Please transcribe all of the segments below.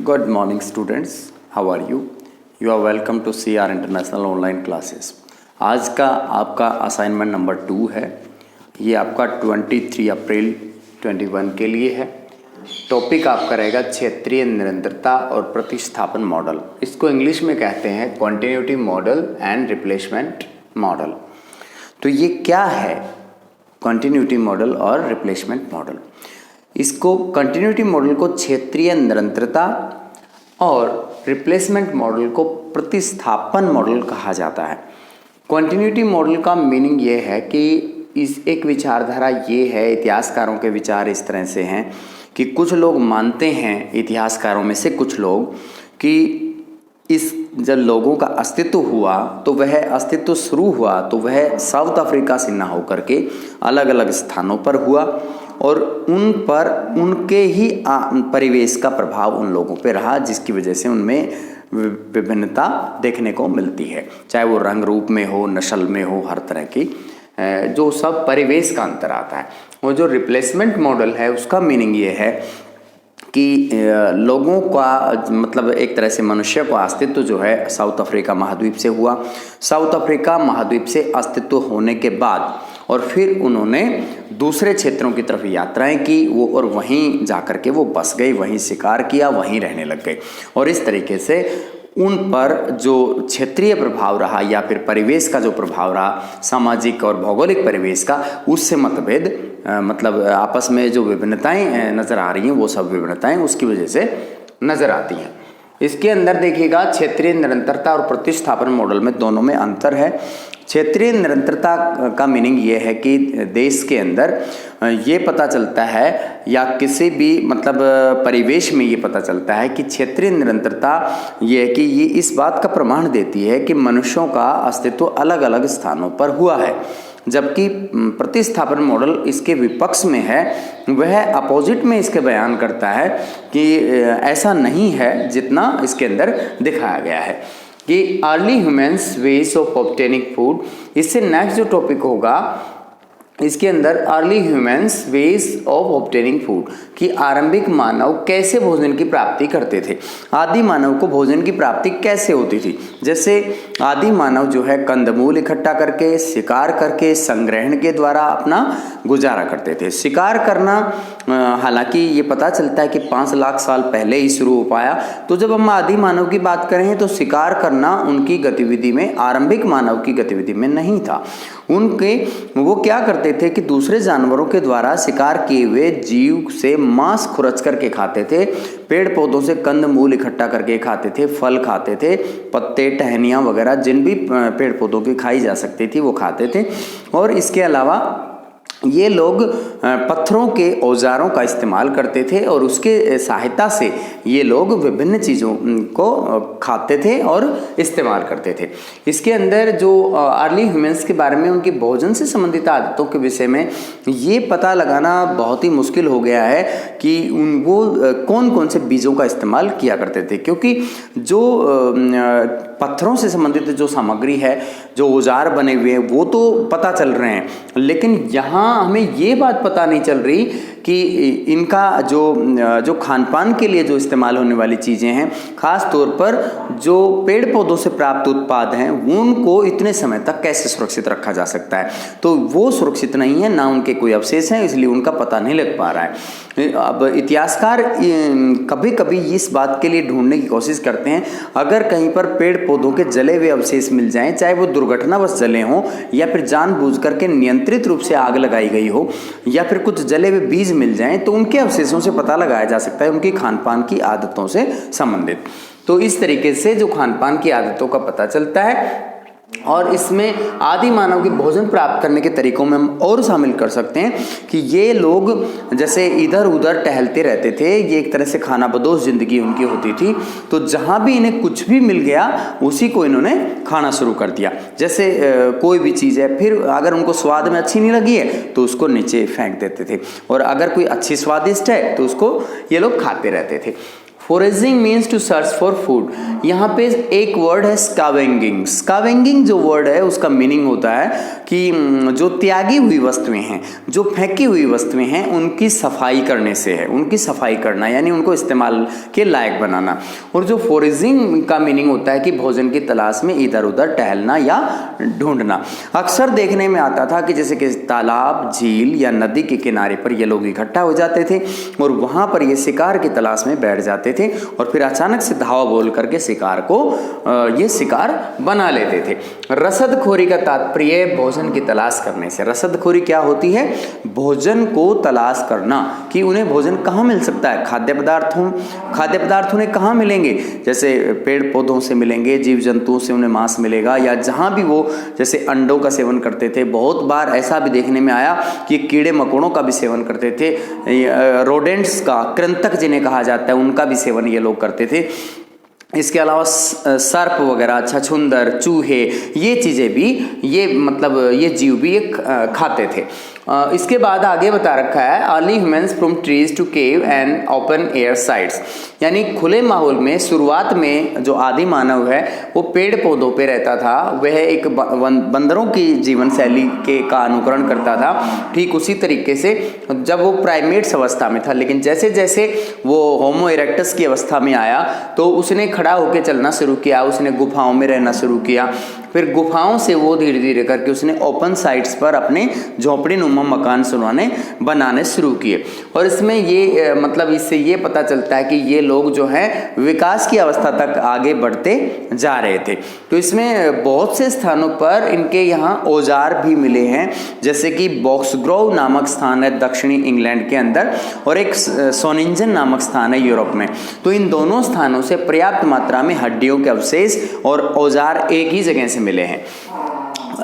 Good morning students, how are you? You are welcome to CR International Online Classes। आज का आपका assignment number 2 है। ये आपका 23 अप्रैल 21 के लिए है। टॉपिक आपका रहेगा क्षेत्रीय निरंतरता और प्रतिस्थापन मॉडल। इसको इंग्लिश में कहते हैं continuity model and replacement model. तो ये क्या है कॉन्टिन्यूटी मॉडल और रिप्लेसमेंट मॉडल? इसको कंटिन्यूटी मॉडल को क्षेत्रीय निरंतरता और रिप्लेसमेंट मॉडल को प्रतिस्थापन मॉडल कहा जाता है। कंटिन्यूटी मॉडल का मीनिंग ये है कि इस एक विचारधारा ये है, इतिहासकारों के विचार इस तरह से हैं कि कुछ लोग मानते हैं, इतिहासकारों में से कुछ लोग, कि इस जब लोगों का अस्तित्व हुआ तो वह अस्तित्व शुरू हुआ तो वह साउथ अफ्रीका से न होकर के अलग अलग स्थानों पर हुआ और उन पर उनके ही परिवेश का प्रभाव उन लोगों पे रहा, जिसकी वजह से उनमें विभिन्नता देखने को मिलती है, चाहे वो रंग रूप में हो, नस्ल में हो, हर तरह की जो सब परिवेश का अंतर आता है। वो जो रिप्लेसमेंट मॉडल है उसका मीनिंग ये है कि लोगों का मतलब एक तरह से मनुष्य का अस्तित्व जो है साउथ अफ्रीका महाद्वीप से हुआ। साउथ अफ्रीका महाद्वीप से अस्तित्व होने के बाद और फिर उन्होंने दूसरे क्षेत्रों की तरफ यात्राएं की वो, और वहीं जाकर के वो बस गए, वहीं शिकार किया, वहीं रहने लग गए। और इस तरीके से उन पर जो क्षेत्रीय प्रभाव रहा या फिर परिवेश का जो प्रभाव रहा, सामाजिक और भौगोलिक परिवेश का, उससे मतभेद मतलब आपस में जो विभिन्नताएं नज़र आ रही हैं वो सब विभिन्नताएं उसकी वजह से नज़र आती हैं। इसके अंदर देखिएगा क्षेत्रीय निरंतरता और प्रतिस्थापन मॉडल में दोनों में अंतर है। क्षेत्रीय निरंतरता का मीनिंग ये है कि देश के अंदर ये पता चलता है या किसी भी मतलब परिवेश में ये पता चलता है कि क्षेत्रीय निरंतरता ये है कि ये इस बात का प्रमाण देती है कि मनुष्यों का अस्तित्व अलग अलग स्थानों पर हुआ है, जबकि प्रतिस्थापन मॉडल इसके विपक्ष में है। वह अपोजिट में इसके बयान करता है कि ऐसा नहीं है जितना इसके अंदर दिखाया गया है कि early humans ways of obtaining food. इससे नेक्स्ट जो टॉपिक होगा इसके अंदर early humans ways of obtaining food कि आरंभिक मानव कैसे भोजन की प्राप्ति करते थे, आदि मानव को भोजन की प्राप्ति कैसे होती थी। जैसे आदि मानव जो है कंदमूल इकट्ठा करके, शिकार करके, संग्रहण के द्वारा अपना गुजारा करते थे। शिकार करना हालांकि ये पता चलता है कि 5 लाख साल पहले ही शुरू हो पाया। तो जब हम आदि मानव की बात करें तो शिकार करना उनकी गतिविधि में, आरंभिक मानव की गतिविधि में नहीं था। वो क्या करते थे कि दूसरे जानवरों के द्वारा शिकार किए हुए जीव से मांस खुरच करके खाते थे, पेड़ पौधों से कंद मूल इकट्ठा करके खाते थे, फल खाते थे, पत्ते, टहनियाँ वगैरह जिन भी पेड़ पौधों की खाई जा सकती थी वो खाते थे। और इसके अलावा ये लोग पत्थरों के औजारों का इस्तेमाल करते थे और उसके सहायता से ये लोग विभिन्न चीज़ों को खाते थे और इस्तेमाल करते थे। इसके अंदर जो अर्ली ह्यूमन्स के बारे में उनकी भोजन से संबंधित आदतों के विषय में ये पता लगाना बहुत ही मुश्किल हो गया है कि वो कौन कौन से बीजों का इस्तेमाल किया करते थे, क्योंकि जो पत्थरों से संबंधित जो सामग्री है, जो औजार बने हुए हैं वो तो पता चल रहे हैं, लेकिन यहाँ हमें ये बात पता नहीं चल रही कि इनका जो खान पान के लिए जो इस्तेमाल होने वाली चीज़ें हैं, ख़ास तौर पर जो पेड़ पौधों से प्राप्त उत्पाद हैं, उनको इतने समय तक कैसे सुरक्षित रखा जा सकता है। तो वो सुरक्षित नहीं है, ना उनके कोई अवशेष हैं, इसलिए उनका पता नहीं लग पा रहा है। अब इतिहासकार कभी कभी इस बात के लिए ढूंढने की कोशिश करते हैं, अगर कहीं पर पेड़ पौधों के जले हुए अवशेष मिल जाएं, चाहे वो दुर्घटनावश जले हों या फिर जानबूझ करके नियंत्रित रूप से आग लगाई गई हो या फिर कुछ जले हुए बीज मिल जाएं, तो उनके अवशेषों से पता लगाया जा सकता है उनकी खान पान की आदतों से संबंधित। तो इस तरीके से जो खान पान की आदतों का पता चलता है, और इसमें आदि मानव के भोजन प्राप्त करने के तरीकों में हम और शामिल कर सकते हैं कि ये लोग जैसे इधर उधर टहलते रहते थे, ये एक तरह से खाना बदोश जिंदगी उनकी होती थी। तो जहाँ भी इन्हें कुछ भी मिल गया उसी को इन्होंने खाना शुरू कर दिया। जैसे कोई भी चीज़ है, फिर अगर उनको स्वाद में अच्छी नहीं लगी है तो उसको नीचे फेंक देते थे, और अगर कोई अच्छी स्वादिष्ट है तो उसको ये लोग खाते रहते थे। Foraging means to search for food. यहाँ पे एक वर्ड है स्कावेंगिंग। स्कावेंगिंग जो वर्ड है उसका मीनिंग होता है कि जो त्यागी हुई वस्तुएं हैं, जो फेंकी हुई वस्तुएं हैं, उनकी सफाई करने से है, उनकी सफाई करना यानी उनको इस्तेमाल के लायक बनाना। और जो फोरेजिंग का मीनिंग होता है कि भोजन की तलाश में इधर उधर टहलना या ढूंढना। अक्सर देखने में आता था कि जैसे कि तालाब, झील या नदी के किनारे पर ये लोग इकट्ठा हो जाते थे और वहां पर ये शिकार की तलाश में बैठ जाते थे और फिर अचानक से धावा बोल करके शिकार को ये शिकार बना लेते थे। रसदखोरी का तात्पर्य भोजन की तलाश करने से। रसदखोरी क्या होती है? भोजन को तलाश करना कि उन्हें भोजन कहाँ मिल सकता है। खाद्य पदार्थ उन्हें कहाँ मिलेंगे? जैसे पेड़ पौधों से मिलेंगे, जीव जंतुओं से उन्हें मांस मिलेगा, या जहाँ भी वो जैसे अंडों का सेवन करते थे। बहुत बार ऐसा भी देखने में आया कि कीड़े मकोड़ों का भी सेवन करते थे, रोडेंट्स का, कृंतक जिन्हें कहा जाता है, उनका भी सेवन ये लोग करते थे। इसके अलावा सर्प वगैरह, छछूंदर, चूहे, ये चीज़ें भी, ये जीव भी ये खाते थे। इसके बाद आगे बता रखा है early humans from trees to cave and open air sites, यानी खुले माहौल में शुरुआत में जो आदि मानव है वो पेड़ पौधों पे रहता था। वह एक बंदरों की जीवन शैली का अनुकरण करता था। ठीक उसी तरीके से जब वो प्राइमेट्स अवस्था में था, लेकिन जैसे जैसे वो होमो इरेक्टस की अवस्था में आया तो उसने खड़ा होकर चलना शुरू किया, उसने गुफाओं में रहना शुरू किया। फिर गुफाओं से वो धीरे धीरे करके उसने ओपन साइट्स पर अपने झोपड़ी नुमा मकान बनाने शुरू किए। और इसमें ये इससे ये पता चलता है कि ये लोग जो हैं विकास की अवस्था तक आगे बढ़ते जा रहे थे। तो इसमें बहुत से स्थानों पर इनके यहाँ औजार भी मिले हैं, जैसे कि बॉक्सग्रोव नामक स्थान है दक्षिणी इंग्लैंड के अंदर, और एक सोनिंजन नामक स्थान है यूरोप में। तो इन दोनों स्थानों से पर्याप्त मात्रा में हड्डियों के अवशेष और औजार एक ही जगह से मिले हैं।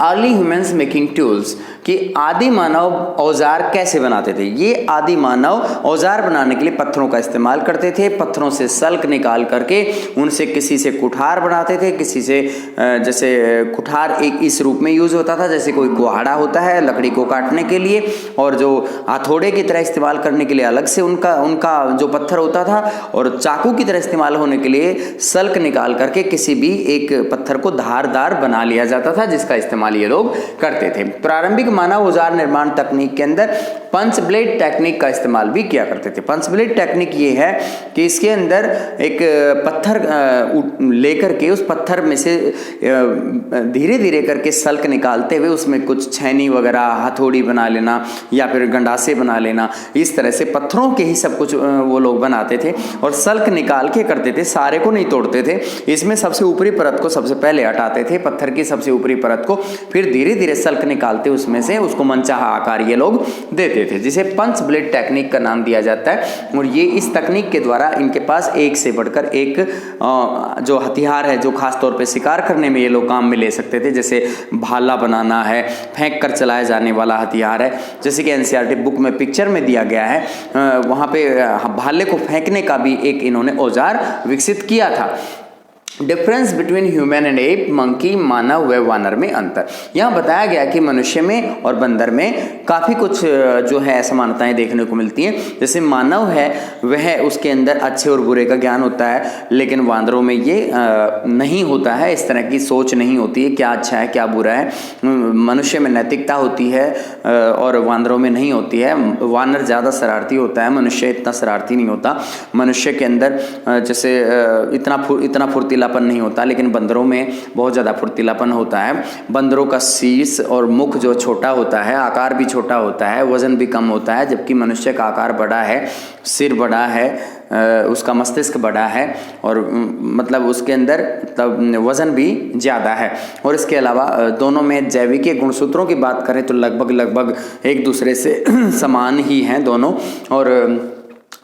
अर्ली ह्यूमन्स मेकिंग टूल्स, कि आदि मानव औजार कैसे बनाते थे। ये आदि मानव औजार बनाने के लिए पत्थरों का इस्तेमाल करते थे। पत्थरों से सल्क निकाल करके उनसे किसी से कुठार बनाते थे, किसी से जैसे कुठार एक इस रूप में यूज होता था जैसे कोई कुहाड़ा होता है लकड़ी को काटने के लिए, और जो हथौड़े की तरह इस्तेमाल करने के लिए अलग से उनका जो पत्थर होता था, और चाकू की तरह इस्तेमाल होने के लिए सल्क निकाल करके किसी भी एक पत्थर को धारदार बना लिया जाता था, जिसका इस्तेमाल ये लोग करते थे। प्रारंभिक मानव औजार निर्माण तकनीक के अंदर पंच ब्लेड टेक्निक का इस्तेमाल भी किया करते थे। पंच ब्लेड टेक्निक ये है कि इसके अंदर एक पत्थर लेकर के उस पत्थर में से धीरे धीरे करके सल्क निकालते हुए उसमें कुछ छैनी वगैरह, हथौड़ी बना लेना या फिर गंडासे बना लेना, इस तरह से पत्थरों के ही सब कुछ वो लोग बनाते थे और सल्क निकाल के करते थे, सारे को नहीं तोड़ते थे। इसमें सबसे ऊपरी परत को सबसे पहले हटाते थे, पत्थर की सबसे ऊपरी परत को, फिर धीरे धीरे सल्क निकालते उसमें से उसको मनचाहा आकार ये लोग देते थे, जिसे पंच ब्लेड टेक्निक का नाम दिया जाता है। और ये इस तकनीक के द्वारा इनके पास एक से बढ़कर एक जो हथियार है, जो खास तौर पे शिकार करने में ये लोग काम में ले सकते थे, जैसे भाला बनाना है, फेंक कर चलाया जाने वाला हथियार है, जैसे कि एनसीईआरटी बुक में पिक्चर में दिया गया है, वहाँ पे भाले को फेंकने का भी एक इन्होंने औजार विकसित किया था। Difference between human and ape, monkey, मानव व वानर में अंतर। यहाँ बताया गया कि मनुष्य में और बंदर में काफ़ी कुछ जो है असमानताएं देखने को मिलती हैं। जैसे मानव है वह उसके अंदर अच्छे और बुरे का ज्ञान होता है, लेकिन वानरों में ये नहीं होता है, इस तरह की सोच नहीं होती है क्या अच्छा है क्या बुरा है। मनुष्य में नैतिकता होती है और वानरों में नहीं होती है। वानर ज़्यादा शरारती होता है, मनुष्य इतना शरारती नहीं होता। मनुष्य के अंदर जैसे इतना फुर्तीला नहीं होता, लेकिन बंदरों में बहुत ज़्यादा फुर्तीलापन होता है। बंदरों का शीर्ष और मुख जो छोटा होता है, आकार भी छोटा होता है, वजन भी कम होता है, जबकि मनुष्य का आकार बड़ा है, सिर बड़ा है, उसका मस्तिष्क बड़ा है और मतलब उसके अंदर वजन भी ज़्यादा है। और इसके अलावा दोनों में जैविक गुणसूत्रों की बात करें तो लगभग एक दूसरे से समान ही हैं दोनों। और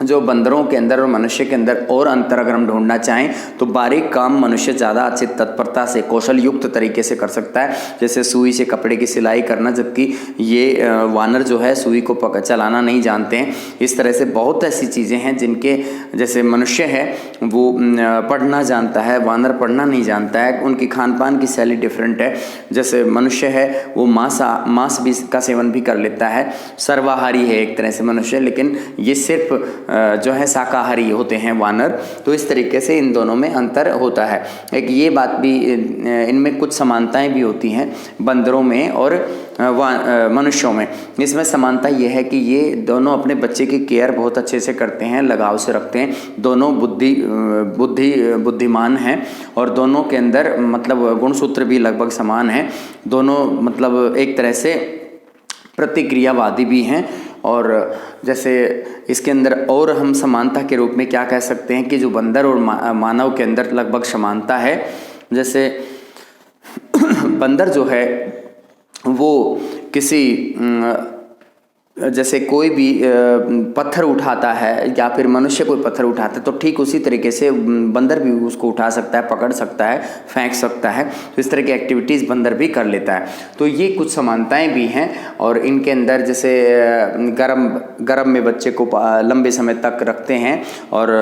जो बंदरों के अंदर और मनुष्य के अंदर और अंतर अगर हम ढूंढना चाहें तो बारीक काम मनुष्य ज़्यादा अच्छी तत्परता से, कौशल युक्त तरीके से कर सकता है, जैसे सुई से कपड़े की सिलाई करना, जबकि ये वानर जो है सुई को चलाना नहीं जानते हैं। इस तरह से बहुत ऐसी चीज़ें हैं जिनके, जैसे मनुष्य है वो पढ़ना जानता है, वानर पढ़ना नहीं जानता है। उनकी खान पान की शैली डिफरेंट है। जैसे मनुष्य है वो मांस भी का सेवन भी कर लेता है, सर्वाहारी है एक तरह से मनुष्य, लेकिन ये सिर्फ जो है शाकाहारी होते हैं वानर। तो इस तरीके से इन दोनों में अंतर होता है। एक ये बात भी, इनमें कुछ समानताएं भी होती हैं बंदरों में और मनुष्यों में। इसमें समानता ये है कि ये दोनों अपने बच्चे की केयर बहुत अच्छे से करते हैं, लगाव से रखते हैं, दोनों बुद्धिमान हैं और दोनों के अंदर मतलब गुणसूत्र भी लगभग समान हैं। दोनों मतलब एक तरह से प्रतिक्रियावादी भी हैं। और जैसे इसके अंदर और हम समानता के रूप में क्या कह सकते हैं कि जो बंदर और मानव के अंदर लगभग समानता है। जैसे बंदर जो है वो किसी जैसे कोई भी पत्थर उठाता है या फिर मनुष्य कोई पत्थर उठाता है तो ठीक उसी तरीके से बंदर भी उसको उठा सकता है, पकड़ सकता है, फेंक सकता है। तो इस तरह की एक्टिविटीज़ बंदर भी कर लेता है। तो ये कुछ समानताएं भी हैं। और इनके अंदर जैसे गर्म में बच्चे को लंबे समय तक रखते हैं और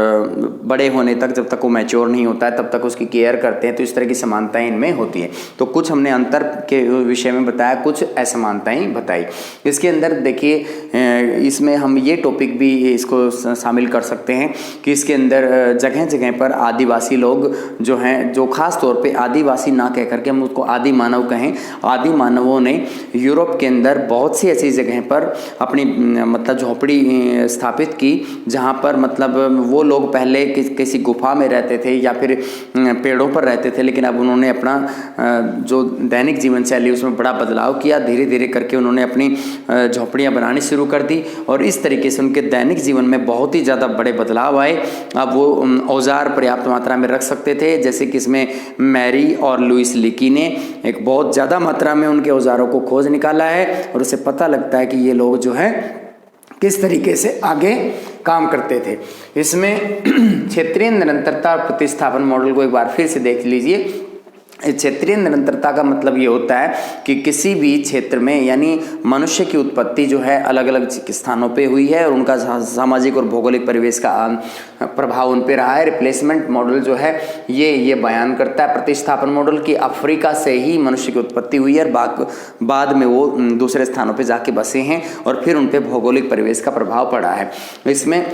बड़े होने तक, जब तक वो मैच्योर नहीं होता है तब तक उसकी केयर करते हैं। तो इस तरह की समानताएं इनमें होती हैं। तो कुछ हमने अंतर के विषय में बताया, कुछ असमानताएं बताई। इसके अंदर देखिए, इसमें हम ये टॉपिक भी इसको शामिल कर सकते हैं कि इसके अंदर जगह जगह पर आदिवासी लोग जो हैं, जो खास तौर पे आदिवासी ना कह करके हम उसको आदि मानव कहें, आदि मानवों ने यूरोप के अंदर बहुत सी ऐसी जगह पर अपनी मतलब झोपड़ी स्थापित की, जहाँ पर मतलब वो लोग पहले किसी गुफा में रहते थे या फिर पेड़ों पर रहते थे, लेकिन अब उन्होंने अपना जो दैनिक जीवन शैली उसमें बड़ा बदलाव किया। धीरे धीरे करके उन्होंने अपनी झोपड़ियाँ बनानी शुरू कर दी और इस तरीके से उनके दैनिक जीवन में बहुत ही ज़्यादा बड़े बदलाव आए। अब वो औजार पर्याप्त मात्रा में रख सकते थे, जैसे कि इसमें मैरी और लुइस लिकी ने एक बहुत ज़्यादा मात्रा में उनके औजारों को खोज निकाला है और उससे पता लगता है कि ये लोग जो है किस तरीके से आगे काम करते थे। इसमें क्षेत्रीय निरंतरता और प्रतिस्थापन मॉडल को एक बार फिर से देख लीजिए। क्षेत्रीय निरंतरता का मतलब ये होता है कि किसी भी क्षेत्र में, यानी मनुष्य की उत्पत्ति जो है अलग अलग स्थानों पे हुई है और उनका सामाजिक और भौगोलिक परिवेश का प्रभाव उन पे रहा है। रिप्लेसमेंट मॉडल जो है ये बयान करता है, प्रतिस्थापन मॉडल की अफ्रीका से ही मनुष्य की उत्पत्ति हुई है और बाद में वो दूसरे स्थानों पे जाके बसे हैं और फिर उन पे भौगोलिक परिवेश का प्रभाव पड़ा है। इसमें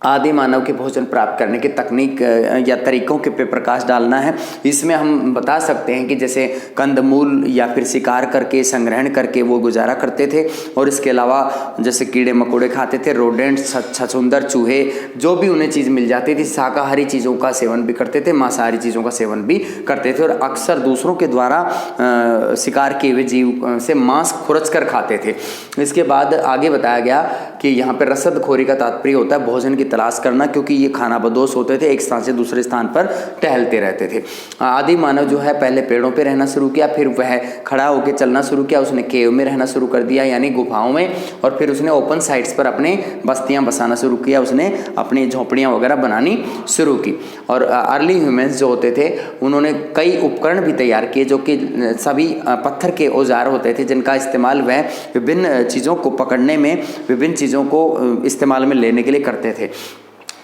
आदि मानव के भोजन प्राप्त करने की तकनीक या तरीकों के पे प्रकाश डालना है। इसमें हम बता सकते हैं कि जैसे कंदमूल या फिर शिकार करके, संग्रहण करके वो गुजारा करते थे और इसके अलावा जैसे कीड़े मकोड़े खाते थे, रोडेंट्स, छछूंदर, चूहे, जो भी उन्हें चीज़ मिल जाती थी। शाकाहारी चीज़ों का सेवन भी करते थे, मांसाहारी चीज़ों का सेवन भी करते थे और अक्सर दूसरों के द्वारा शिकार किए हुए जीव से मांस खुरच कर खाते थे। इसके बाद आगे बताया गया कि यहाँ पर रसदखोरी का तात्पर्य होता है भोजन की तलाश करना, क्योंकि ये खाना बदोश होते थे, एक स्थान से दूसरे स्थान पर टहलते रहते थे। आदि मानव जो है पहले पेड़ों पे रहना शुरू किया, फिर वह खड़ा होकर चलना शुरू किया, उसने केव में रहना शुरू कर दिया यानी गुफाओं में, और फिर उसने ओपन साइट्स पर अपने बस्तियां बसाना शुरू किया, उसने अपनी झोपड़ियां वगैरह बनानी शुरू की। और अर्ली ह्यूमंस जो होते थे उन्होंने कई उपकरण भी तैयार किए जो कि सभी पत्थर के औजार होते थे, जिनका इस्तेमाल वह विभिन्न चीज़ों को पकड़ने में, विभिन्न चीज़ों को इस्तेमाल में लेने के लिए करते थे।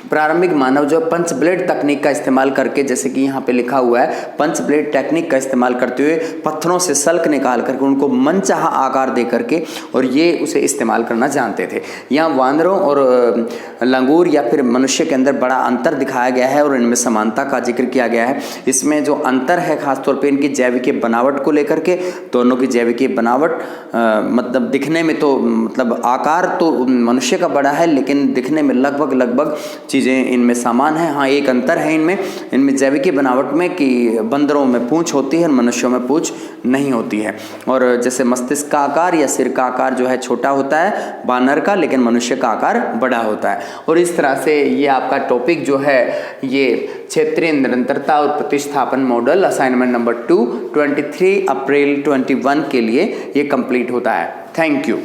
प्रारंभिक मानव जो पंच ब्लेड तकनीक का इस्तेमाल करके, जैसे कि यहाँ पे लिखा हुआ है, पंच ब्लेड टेक्निक का इस्तेमाल करते हुए पत्थरों से सल्क निकाल करके उनको मनचाहा आकार दे करके और ये उसे इस्तेमाल करना जानते थे। यहाँ वानरों और लंगूर या फिर मनुष्य के अंदर बड़ा अंतर दिखाया गया है और इनमें समानता का जिक्र किया गया है। इसमें जो अंतर है खासतौर पर इनकी जैविकीय बनावट को लेकर के, दोनों की जैविकीय बनावट मतलब दिखने में तो मतलब आकार तो मनुष्य का बड़ा है, लेकिन दिखने में लगभग चीज़ें इनमें समान हैं। हाँ, एक अंतर है इनमें जैविकीय बनावट में कि बंदरों में पूंछ होती है और मनुष्यों में पूंछ नहीं होती है। और जैसे मस्तिष्क का आकार या सिर का आकार जो है छोटा होता है बानर का, लेकिन मनुष्य का आकार बड़ा होता है। और इस तरह से ये आपका टॉपिक जो है ये क्षेत्रीय निरंतरता और प्रतिस्थापन मॉडल असाइनमेंट नंबर 2 23 अप्रैल 21 के लिए ये कंप्लीट होता है। Thank you.